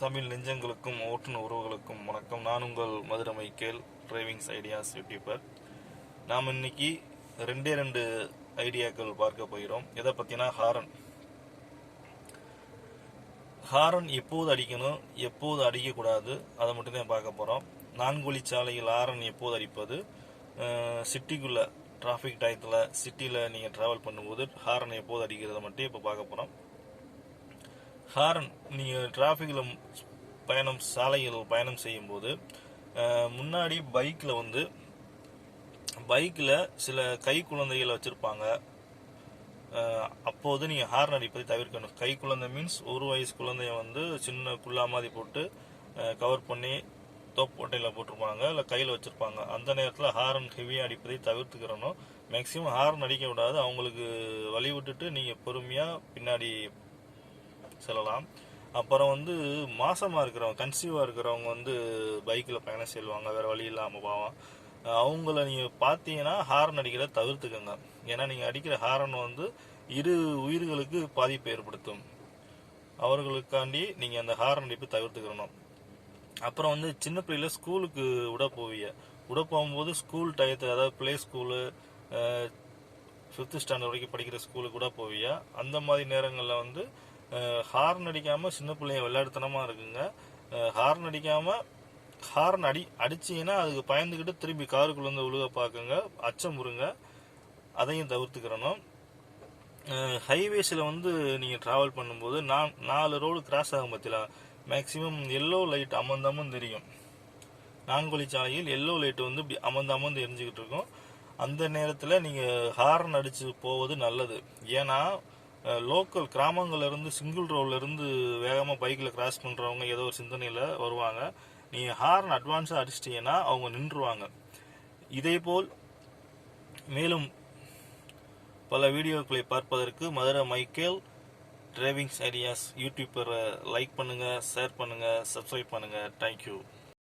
தமிழ் நெஞ்சங்களுக்கும் ஓட்டுநர் உறவுகளுக்கும் வணக்கம். நான் உங்கள் மதுரை மைக்கேல், டிரைவிங்ஸ் ஐடியாஸ் யூடியூபர். நாம் இன்னைக்கு ரெண்டு ஐடியாக்கள் பார்க்க போகிறோம். எதை பற்றினா ஹாரன் எப்போது அடிக்கணும், எப்போது அடிக்கக்கூடாது, அதை மட்டும்தான் பார்க்க போகிறோம். நான்குவழி சாலையில் ஹாரன் எப்போது அடிப்பது, சிட்டிக்குள்ளே டிராஃபிக் டயத்தில் சிட்டியில் நீங்கள் ட்ராவல் பண்ணும்போது ஹாரன் எப்போது அடிக்கிறத மட்டும் இப்போ பார்க்க போகிறோம். ஹாரன் நீங்கள் டிராஃபிக்கில் சாலையில் பயணம் செய்யும்போது முன்னாடி பைக்கில் சில கை குழந்தைகளை வச்சுருப்பாங்க. அப்போது நீங்கள் ஹார்ன் அடிப்பதை தவிர்க்கணும். கை குழந்தை மீன்ஸ் 1 வயசு குழந்தைய சின்ன குள்ளா மாதிரி போட்டு கவர் பண்ணி தோப்போட்டையில் போட்டிருப்பாங்க, இல்லை கையில் வச்சுருப்பாங்க. அந்த நேரத்தில் ஹார்ன் ஹெவியாக அடிப்பதை தவிர்த்துக்கிறணும். மேக்ஸிமம் ஹார்ன் அடிக்க விடாது. அவங்களுக்கு வழி விட்டுட்டு நீங்கள் பொறுமையாக பின்னாடி செல்லலாம். அப்புறம் மாசமாக இருக்கிறவங்க, கன்சீவாக இருக்கிறவங்க பைக்கில் பயணம் செல்வாங்க, வேறு வழி இல்லாமல் பாவம். அவங்கள நீங்கள் பார்த்தீங்கன்னா ஹாரன் அடிக்கிறத தவிர்த்துக்கோங்க. ஏன்னா நீங்கள் அடிக்கிற ஹாரன் இரு உயிர்களுக்கு பாதிப்பு ஏற்படுத்தும். அவர்களுக்காண்டி நீங்கள் அந்த ஹாரன் அடிப்பு தவிர்த்துக்கிறணும். அப்புறம் சின்ன பிள்ளைல ஸ்கூலுக்கு விட போகும்போது ஸ்கூல் டயத்தை, அதாவது பிளே ஸ்கூலு 5th ஸ்டாண்டர்ட் வரைக்கும் படிக்கிற ஸ்கூலுக்கு கூட போவியா, அந்த மாதிரி நேரங்களில் ஹார்ன் அடிக்காமல் சின்ன பிள்ளைங்க விளையாடுத்தனமாக இருக்குங்க. ஹார்ன் அடிக்காமல் ஹார்ன் அடிச்சிங்கன்னா அதுக்கு பயந்துக்கிட்டு திரும்பி காருக்குள்ளே விழுக பார்க்குங்க, அச்சமுறுங்க. அதையும் தவிர்த்துக்கிறணும். ஹைவேஸில் நீங்கள் ட்ராவல் பண்ணும்போது 4 ரோடு கிராஸ் ஆகும் பற்றில மேக்சிமம் எல்லோ லைட் அமர்ந்து தெரியும். 4 வழி சாலையில் எல்லோ லைட் இப்படி அமர்ந்து எரிஞ்சுக்கிட்டு இருக்கும். அந்த நேரத்தில் நீங்கள் ஹார்ன் அடித்து போவது நல்லது. ஏன்னா லோக்கல் கிராமங்கள்லேருந்து சிங்கிள் ரோட்லேருந்து வேகமாக பைக்கில் கிராஸ் பண்ணுறவங்க ஏதோ ஒரு சிந்தனையில் வருவாங்க. நீங்கள் ஹார்ன் அட்வான்ஸாக அடிச்சிட்டிங்கன்னா அவங்க நின்றுவாங்க. இதேபோல் மேலும் பல வீடியோக்களை பார்ப்பதற்கு மதுரை மைக்கேல் டிரைவிங்ஸ் ஐடியாஸ் யூடியூப்பரை லைக் பண்ணுங்கள், ஷேர் பண்ணுங்கள், சப்ஸ்கிரைப் பண்ணுங்கள். தேங்க்யூ.